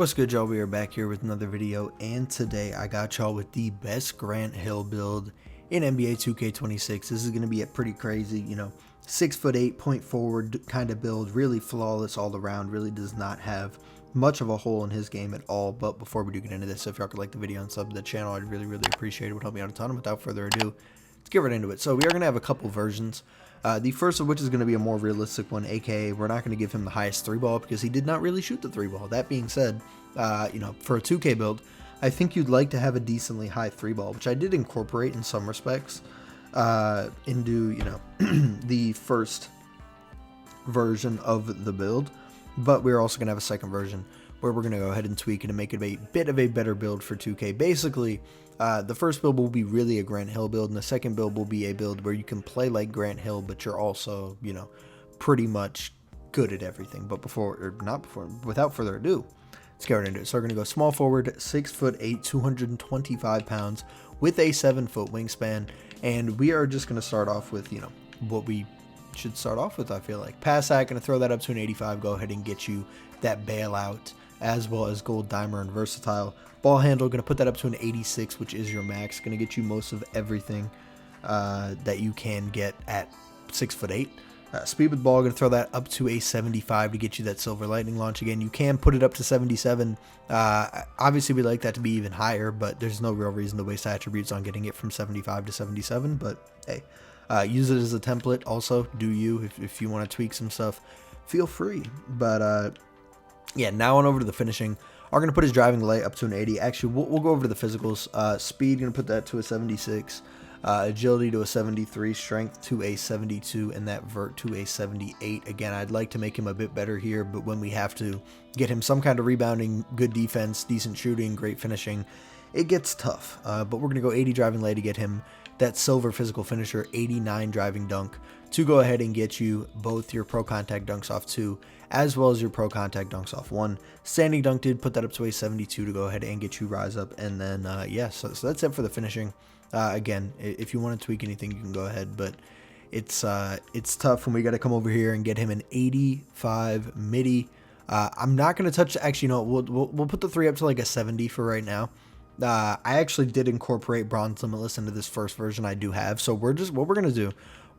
What's good, y'all? We are back here with another video, and today I got y'all with the best Grant Hill build in NBA 2K26. This is going to be a pretty crazy, 6'8" point forward kind of build, really flawless all around, really does not have much of a hole in his game at all. But before we do get into this, if y'all could like the video and sub to the channel, I'd really appreciate it. It would help me out a ton. And without further ado, let's get right into it. So we are going to have a couple versions. The first of which is going to be a more realistic one, aka we're not going to give him the highest 3-ball because he did not really shoot the 3-ball. That being said, for a 2K build, I think you'd like to have a decently high 3-ball, which I did incorporate in some respects into, the first version of the build. But we're also going to have a second version where we're going to go ahead and tweak it and make it a bit of a better build for 2K. Basically, the first build will be really a Grant Hill build, and the second build will be a build where you can play like Grant Hill, but you're also, pretty much good at everything. But without further ado, let's get right into it. So we're going to go small forward, 6'8", 225 pounds, with a 7-foot wingspan, and we are just going to start off with, what we should start off with, I feel like. Pass hack, going to throw that up to an 85, go ahead and get you that bailout, as well as gold dimer and versatile. Ball handle, going to put that up to an 86, which is your max. Going to get you most of everything that you can get at 6'8". Speed with ball, going to throw that up to a 75 to get you that silver lightning launch. Again, you can put it up to 77. Obviously, we like that to be even higher, but there's no real reason to waste attributes on getting it from 75 to 77. But hey, use it as a template. Also, do you if you want to tweak some stuff, feel free. But yeah, now on over to the finishing. Are going to put his driving light up to an 80. Actually, we'll go over to the physicals. Speed, going to put that to a 76. Agility to a 73. Strength to a 72. And that vert to a 78. Again, I'd like to make him a bit better here, but when we have to get him some kind of rebounding, good defense, decent shooting, great finishing, it gets tough. But we're going to go 80 driving light to get him that silver physical finisher, 89 driving dunk, to go ahead and get you both your pro contact dunks off 2 as well as your pro contact dunks off 1. Standing dunk did put that up to a 72 to go ahead and get you rise up. And then so that's it for the finishing. Again, if you want to tweak anything, you can go ahead, but it's tough when we got to come over here and get him an 85 midi. I'm not going to touch, actually, we'll put the 3 up to like a 70 for right now. I actually did incorporate Bronze Limitless into this first version I do have. So what we're going to do,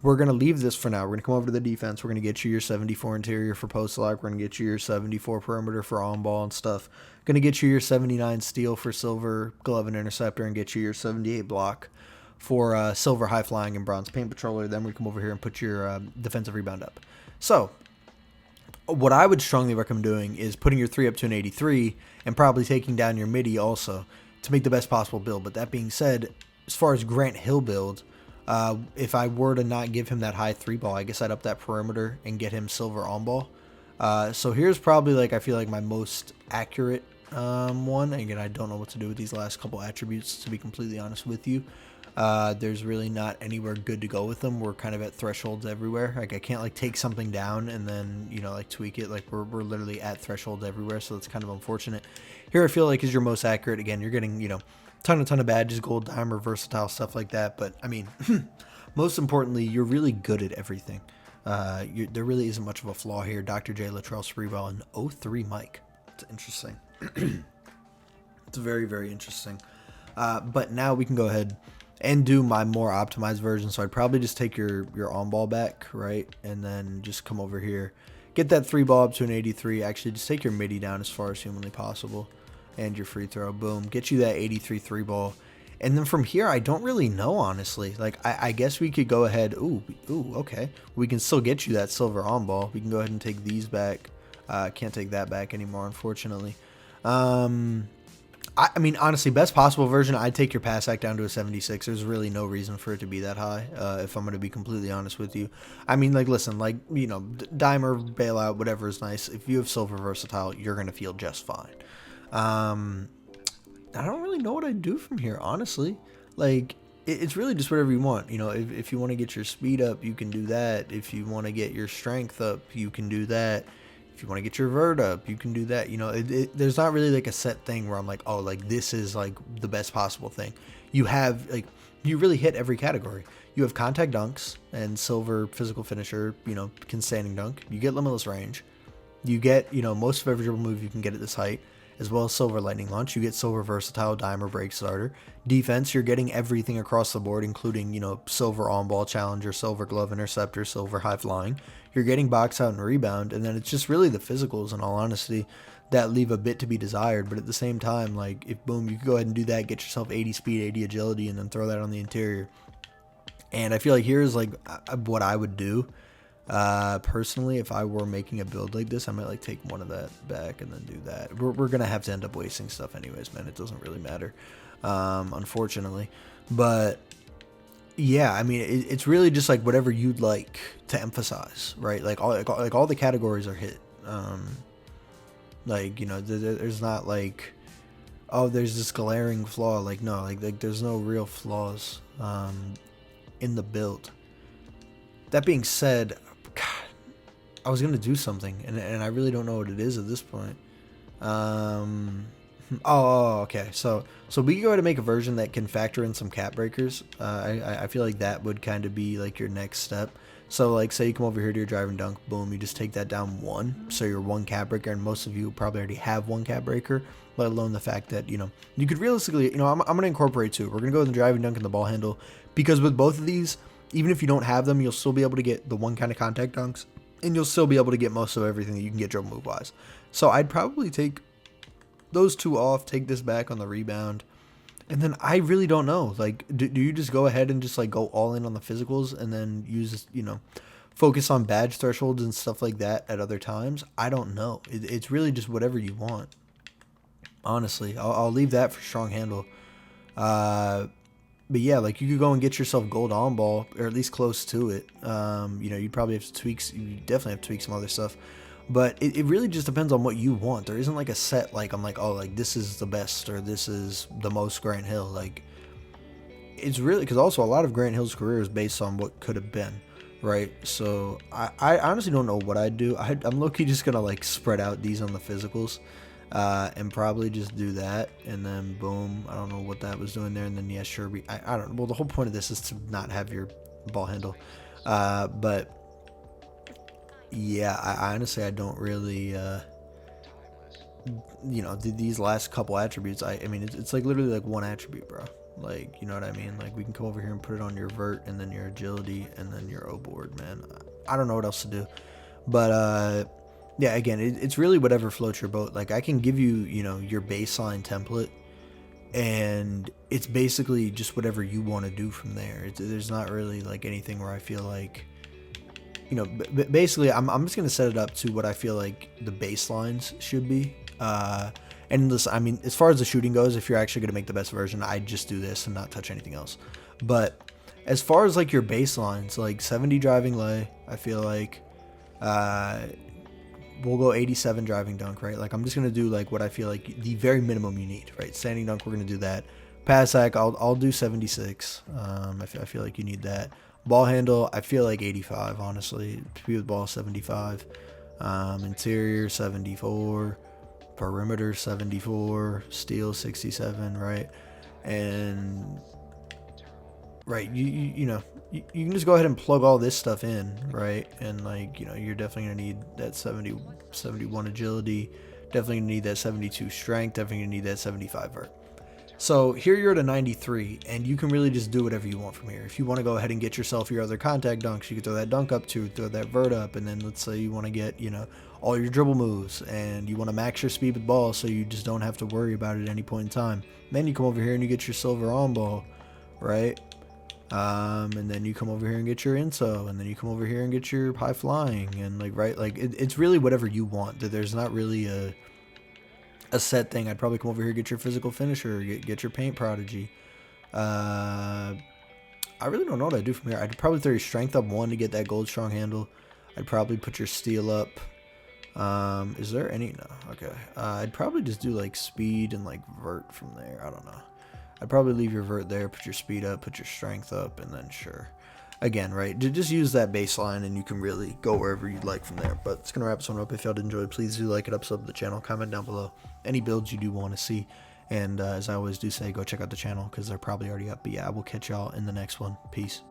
we're going to leave this for now. We're going to come over to the defense. We're going to get you your 74 interior for post lock. We're going to get you your 74 perimeter for on ball and stuff. Going to get you your 79 steal for silver glove and interceptor, and get you your 78 block for silver high flying and bronze paint patroller. Then we come over here and put your defensive rebound up. So what I would strongly recommend doing is putting your 3 up to an 83 and probably taking down your midi also to make the best possible build. But that being said, as far as Grant Hill build, if I were to not give him that high 3-ball, I guess I'd up that perimeter and get him silver on ball. So here's probably I feel like my most accurate one. Again, I don't know what to do with these last couple attributes, to be completely honest with you. There's really not anywhere good to go with them. We're kind of at thresholds everywhere. I can't take something down and then tweak it. We're literally at thresholds everywhere, so that's kind of unfortunate. Here I feel like is your most accurate. Again, you're getting ton of badges, gold dimer, versatile, stuff like that. But I mean, most importantly, you're really good at everything. There really isn't much of a flaw here. Dr. J. Latrell Sprewell and 03 Mike. It's interesting. It's very interesting. But now we can go ahead and do my more optimized version. So I'd probably just take your on ball back, right? And then just come over here, get that 3-ball up to an 83. Actually, just take your midi down as far as humanly possible. And your free throw, boom, get you that 83 3-ball. And then from here, I don't really know, honestly. I guess we could go ahead. Ooh, okay. We can still get you that silver on ball. We can go ahead and take these back. Can't take that back anymore, unfortunately. I mean, honestly, best possible version, I'd take your pass hack down to a 76. There's really no reason for it to be that high, if I'm going to be completely honest with you. I mean, listen, dimer, bailout, whatever is nice. If you have silver versatile, you're going to feel just fine. I don't really know what I'd do from here, honestly. It's really just whatever you want. If you want to get your speed up, you can do that. If you want to get your strength up, you can do that. If you want to get your vert up, you can do that. There's not really a set thing where I'm this is the best possible thing. You have you really hit every category. You have contact dunks and silver physical finisher, can standing dunk. You get limitless range. You get, most of every dribble move you can get at this height. as well as Silver Lightning Launch. You get Silver Versatile, Dimer, Break Starter. Defense, you're getting everything across the board, including, Silver On-Ball Challenger, Silver Glove Interceptor, Silver High Flying. You're getting Box Out and Rebound, and then it's just really the physicals, in all honesty, that leave a bit to be desired. But at the same time, like, if boom, you could go ahead and do that, get yourself 80 speed, 80 agility, and then throw that on the interior. And I feel like here's like what I would do. Personally, if I were making a build like this, I might like take one of that back and then do that. We're gonna have to end up wasting stuff anyways, man. It doesn't really matter, unfortunately. But yeah, I mean, it's really just like whatever you'd like to emphasize, right? Like all the categories are hit. There's not like, oh, there's this glaring flaw. Like, no, like there's no real flaws in the build. That being said, God, I was gonna do something, and I really don't know what it is at this point. Okay. So we can go ahead and make a version that can factor in some cap breakers. I feel like that would kind of be like your next step. So like, say you come over here to your driving dunk, boom, you just take that down one. So you're one cap breaker, and most of you probably already have one cap breaker, let alone the fact that, you could realistically, I'm going to incorporate two. We're going to go with the driving dunk and the ball handle, because with both of these, even if you don't have them, you'll still be able to get the one kind of contact dunks, and you'll still be able to get most of everything that you can get dribble move wise. So I'd probably take those two off, take this back on the rebound. And then I really don't know. Like, do you just go ahead and just like go all in on the physicals and then use, focus on badge thresholds and stuff like that at other times? I don't know. It's really just whatever you want. Honestly, I'll leave that for strong handle. But yeah, like you could go and get yourself gold on ball, or at least close to it. You'd probably have to tweak. You definitely have to tweak some other stuff. But it really just depends on what you want. There isn't like a set, like, I'm like, oh, like this is the best, or this is the most Grant Hill. Like, it's really, because also a lot of Grant Hill's career is based on what could have been, right? So I honestly don't know what I'd do. I'm low-key just going to like spread out these on the physicals and probably just do that. And then boom, I don't know what that was doing there. And then yeah, sure, I don't know. Well, the whole point of this is to not have your ball handle. But yeah, I honestly, I don't really, these last couple attributes, I mean, it's like literally like one attribute, bro. Like, you know what I mean? Like, we can come over here and put it on your vert, and then your agility, and then your O board, man. I don't know what else to do. But, yeah, again, it's really whatever floats your boat. Like, I can give you, your baseline template, and it's basically just whatever you want to do from there. There's not really, like, anything where I feel like, basically, I'm just going to set it up to what I feel like the baselines should be. And this, I mean, as far as the shooting goes, if you're actually going to make the best version, I'd just do this and not touch anything else. But as far as like your baselines, like 70 driving lay, I feel like we'll go 87 driving dunk, right? Like, I'm just going to do like what I feel like the very minimum you need, right? Standing dunk, we're going to do that. Pass hack, I'll do 76. I feel like you need that. Ball handle, I feel like 85, honestly. Speed with ball, 75. Interior, 74. Perimeter, 74. Steal, 67, right? And, right, you can just go ahead and plug all this stuff in, right? And, like, you're definitely going to need that 71 agility. Definitely going to need that 72 strength. Definitely going to need that 75 vert. So here you're at a 93, and you can really just do whatever you want from here. If you want to go ahead and get yourself your other contact dunks, you can throw that dunk up to, throw that vert up, and then let's say you want to get, all your dribble moves, and you want to max your speed with ball so you just don't have to worry about it at any point in time. Then you come over here and you get your silver on ball, right? And then you come over here and get your INSO, and then you come over here and get your high flying, and like, right, like it's really whatever you want. There's not really a set thing. I'd probably come over here, get your physical finisher, get your paint prodigy. I really don't know what I'd do from here. I'd probably throw your strength up one to get that gold strong handle. I'd probably put your steel up. Is there any? No. Okay. I'd probably just do like speed and like vert from there. I don't know. I'd probably leave your vert there, put your speed up, put your strength up, and then sure. Again, right, just use that baseline and you can really go wherever you'd like from there. But it's going to wrap this one up. If y'all did enjoy, please do like it up, sub to the channel, comment down below any builds you do want to see. And as I always do say, go check out the channel because they're probably already up. But yeah, I will catch y'all in the next one. Peace.